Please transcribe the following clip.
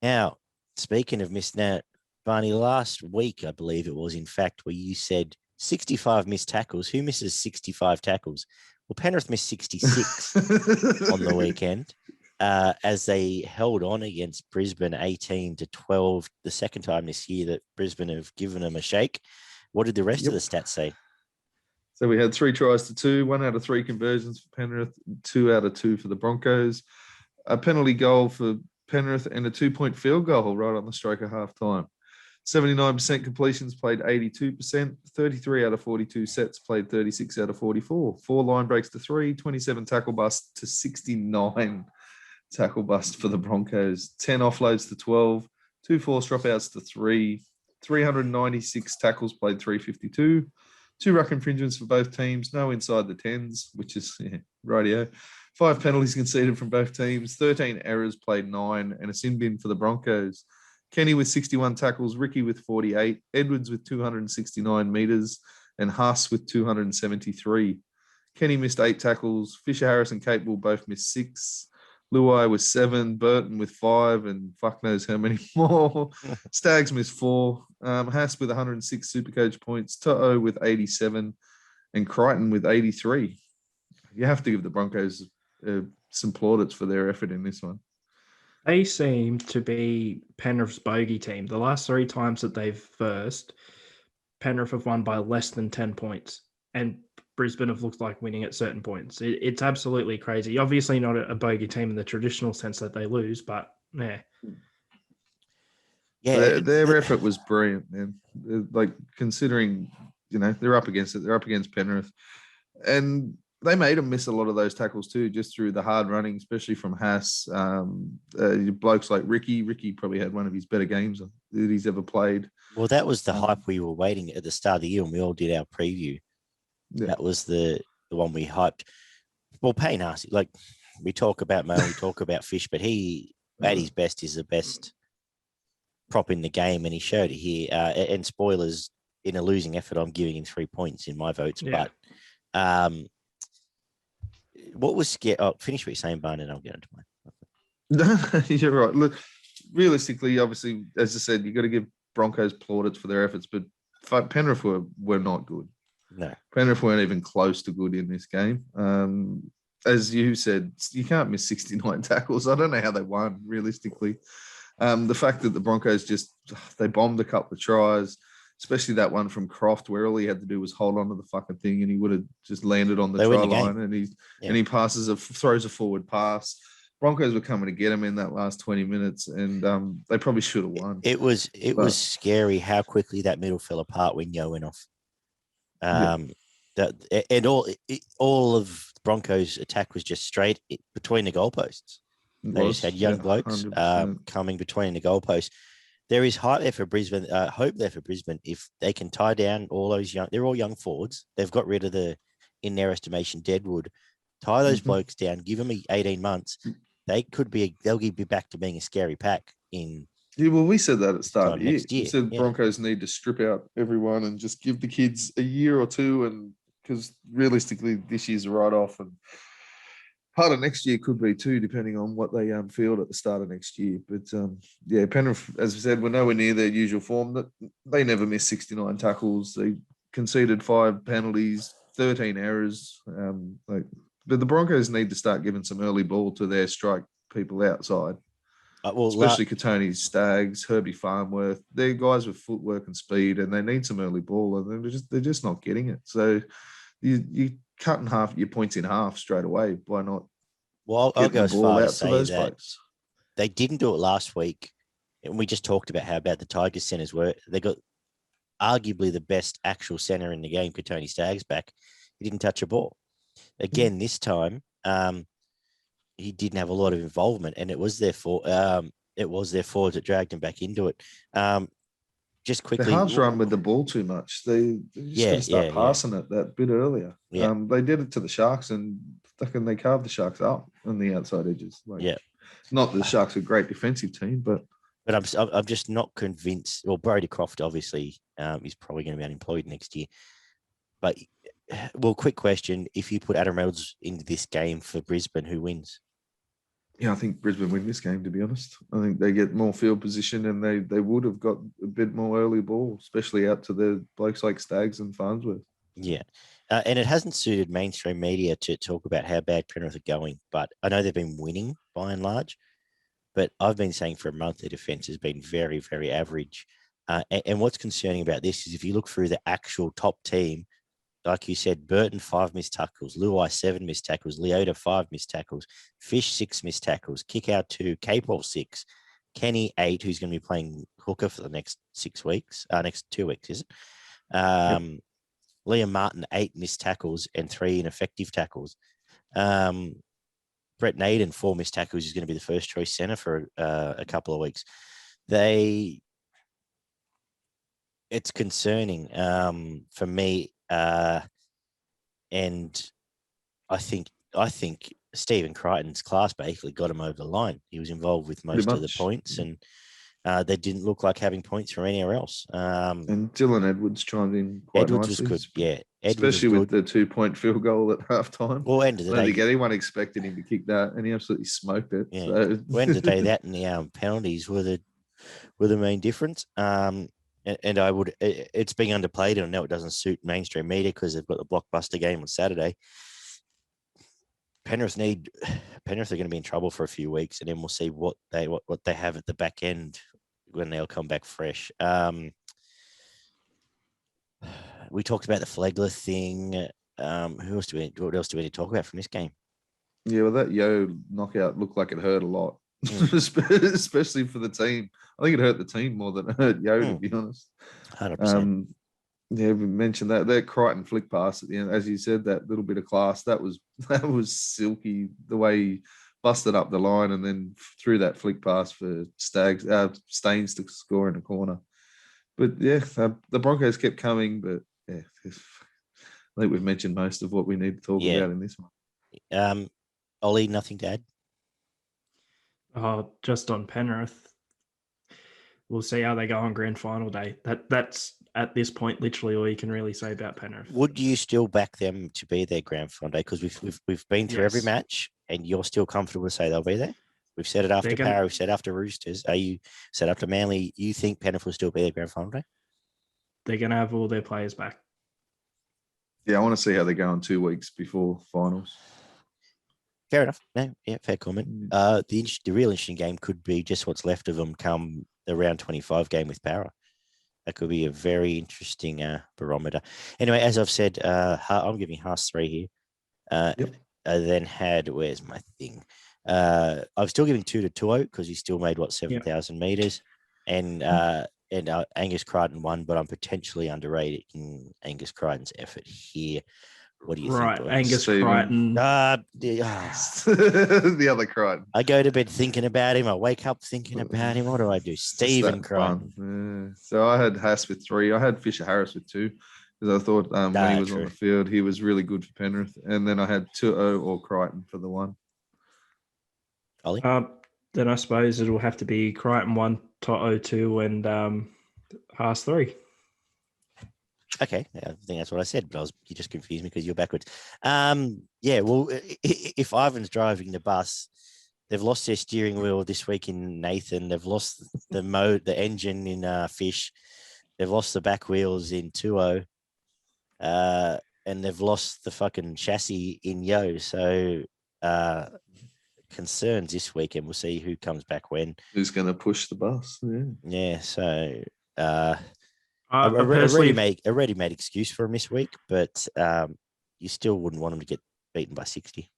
Now, speaking of missed out, Barney, last week, I believe it was, in fact, where you said 65 missed tackles. Who misses 65 tackles? Well, Penrith missed 66 on the weekend as they held on against Brisbane 18-12, the second time this year that Brisbane have given them a shake. What did the rest of the stats say? So we had 3 tries to 2, 1 out of 3 conversions for Penrith, 2 out of 2 for the Broncos, a penalty goal for Penrith, and a 2-point field goal right on the stroke of half time. 79% completions, played 82%, 33 out of 42 sets, played 36 out of 44, 4 line breaks to 3, 27 tackle busts to 69 tackle bust for the Broncos, 10 offloads to 12, 2 forced dropouts to 3, 396 tackles, played 352, 2 ruck infringements for both teams, no inside the 10s, which is radio. 5 penalties conceded from both teams, 13 errors, played 9, and a sin bin for the Broncos. Kenny with 61 tackles, Ricky with 48, Edwards with 269 metres, and Haas with 273. Kenny missed 8 tackles. Fisher Harris and Capewell both missed 6. Luai with 7, Burton with 5, and fuck knows how many more. Staggs missed 4. Haas with 106 Supercoach points, To'o with 87, and Crichton with 83. You have to give the Broncos some plaudits for their effort in this one. They seem to be Penrith's bogey team. The last 3 times that they've versed, Penrith have won by less than 10 points, and Brisbane have looked like winning at certain points. It's absolutely crazy. Obviously not a bogey team in the traditional sense that they lose, but yeah. Yeah, their effort was brilliant, man. Like, considering, they're up against it. They're up against Penrith. And they made them miss a lot of those tackles too, just through the hard running, especially from Haas. Blokes like Ricky. Ricky probably had one of his better games that he's ever played. Well, that was the hype we were waiting at the start of the year when we all did our preview. Yeah. That was the one we hyped. Well, Payne Haas, like, we talk about Mo, we talk about Fish, but he, at his best, is the best prop in the game, and he showed it here. And spoilers, in a losing effort, I'm giving him 3 points in my votes. Yeah. But what was scary? Oh, finish what you're saying, Barney, and I'll get into mine. You're right. Look, realistically, obviously, as I said, you got to give Broncos plaudits for their efforts, but Penrith were not good. No, Penrith weren't even close to good in this game. As you said, you can't miss 69 tackles. I don't know how they won, realistically. The fact that the Broncos they bombed a couple of tries, especially that one from Croft, where all he had to do was hold on to the fucking thing and he would have just landed on the try line, and he throws a forward pass. Broncos were coming to get him in that last 20 minutes, and they probably should have won. It was scary how quickly that middle fell apart when Yo went off. All of Broncos' attack was just straight between the goalposts. They just had young blokes coming between the goalposts. There is hope there for Brisbane. If they can tie down all those they're all young forwards. They've got rid of in their estimation, Deadwood. Tie those blokes down. Give them 18 months. They'll be back to being a scary pack in. Yeah, well, we said that at the start of the year. We said Broncos need to strip out everyone and just give the kids a year or two, and because realistically, this year's a write-off, and part of next year could be too, depending on what they field at the start of next year. But Penrith, as I said, were nowhere near their usual form. That they never missed 69 tackles. They conceded 5 penalties, 13 errors. But the Broncos need to start giving some early ball to their strike people outside. Especially Katoni, Staggs, Herbie Farnworth. They're guys with footwork and speed, and they need some early ball, and they're just not getting it. So you cut your points in half straight away by not. Well, I'll go as far as say that folks. They didn't do it last week, and we just talked about how bad the Tigers centers were. They got arguably the best actual center in the game, Katoni Staggs, back. He didn't touch a ball. Again, this time, he didn't have a lot of involvement, and it was their fault. It was their forwards that dragged him back into it. Just quickly, the halves run with the ball too much. They just got to start passing it that bit earlier. Yeah. They did it to the Sharks, and they carved the Sharks up on the outside edges. Not that the Sharks are a great defensive team, but I'm just not convinced. Well, Brodie Croft obviously is probably going to be unemployed next year. But quick question: if you put Adam Reynolds into this game for Brisbane, who wins? Yeah, I think Brisbane win this game, to be honest. I think they get more field position and they would have got a bit more early ball, especially out to the blokes like Staggs and Farnsworth. Yeah. And it hasn't suited mainstream media to talk about how bad Penrith are going, but I know they've been winning by and large. But I've been saying for a month their defence has been very, very average. And what's concerning about this is if you look through the actual top team, like you said, Burton, 5 missed tackles, Luai, 7 missed tackles, Leota, 5 missed tackles, Fish, 6 missed tackles, Kickout, 2, Capewell, 6, Kenny, 8, who's going to be playing hooker for the next 6 weeks, next 2 weeks, is it? Liam Martin, 8 missed tackles and 3 ineffective tackles. Brett Naden, 4 missed tackles, is going to be the first choice centre for a couple of weeks. It's concerning for me. And I think Stephen Crichton's class basically got him over the line. He was involved with most of the points, and they didn't look like having points from anywhere else. And Dylan Edwards chimed in quite Edwards nicely. was good, yeah. Especially with the 2-point field goal at halftime. Well, end of the day, I don't think anyone expected him to kick that, and he absolutely smoked it. Yeah. So. Well, end of the day, that and the penalties were the main difference. And it's being underplayed, and I know it doesn't suit mainstream media because they've got the blockbuster game on Saturday. Penrith are going to be in trouble for a few weeks, and then we'll see what they have at the back end when they'll come back fresh. We talked about the Flegler thing. What else do we need to talk about from this game? Yeah, well, that Yo knockout looked like it hurt a lot, especially for the team. I think it hurt the team more than it hurt Yo, to be honest. 100%. Yeah, we mentioned that Crichton flick pass at the end, as you said, that little bit of class, that was silky, the way he busted up the line and then threw that flick pass for Staines to score in the corner. But yeah, the Broncos kept coming, but yeah, I think we've mentioned most of what we need to talk about in this one. Ollie, nothing to add? Just on Penrith, we'll see how they go on grand final day. That's at this point literally all you can really say about Penrith. Would you still back them to be their grand final day? Because we've been through every match, and you're still comfortable to say they'll be there. We've said it after Para, we've said after Roosters. Are you said after Manly? You think Penrith will still be their grand final day? They're going to have all their players back. Yeah, I want to see how they go in 2 weeks before finals. Fair enough. No, yeah, fair comment. The real interesting game could be just what's left of them come the round 25 game with Para. That could be a very interesting barometer. Anyway, as I've said, I'm giving Haas 3 here. I then had, where's my thing? I'm still giving 2 to Tuo because he still made 7,000 meters, and Angus Crichton 1, but I'm potentially underrating Angus Crichton's effort here. What do you think? Right, Angus Crichton. The other Crichton. I go to bed thinking about him. I wake up thinking about him. What do I do? Stephen Crichton. So I had Haas with 3. I had Fisher Harris with 2 because I thought when he was on the field, he was really good for Penrith. And then I had 2-0 or Crichton for the 1. Ollie? Then I suppose it'll have to be Crichton 1, Toto 2, and Haas 3. Okay, I think that's what I said, but you just confused me because you're backwards. Yeah, well, if Ivan's driving the bus, they've lost their steering wheel this week in Nathan. They've lost the engine in Fish. They've lost the back wheels in 2-0. And they've lost the fucking chassis in Yo. So concerns this weekend. We'll see who comes back when. Who's going to push the bus? Yeah, so... a ready-made excuse for him this week, but you still wouldn't want him to get beaten by 60.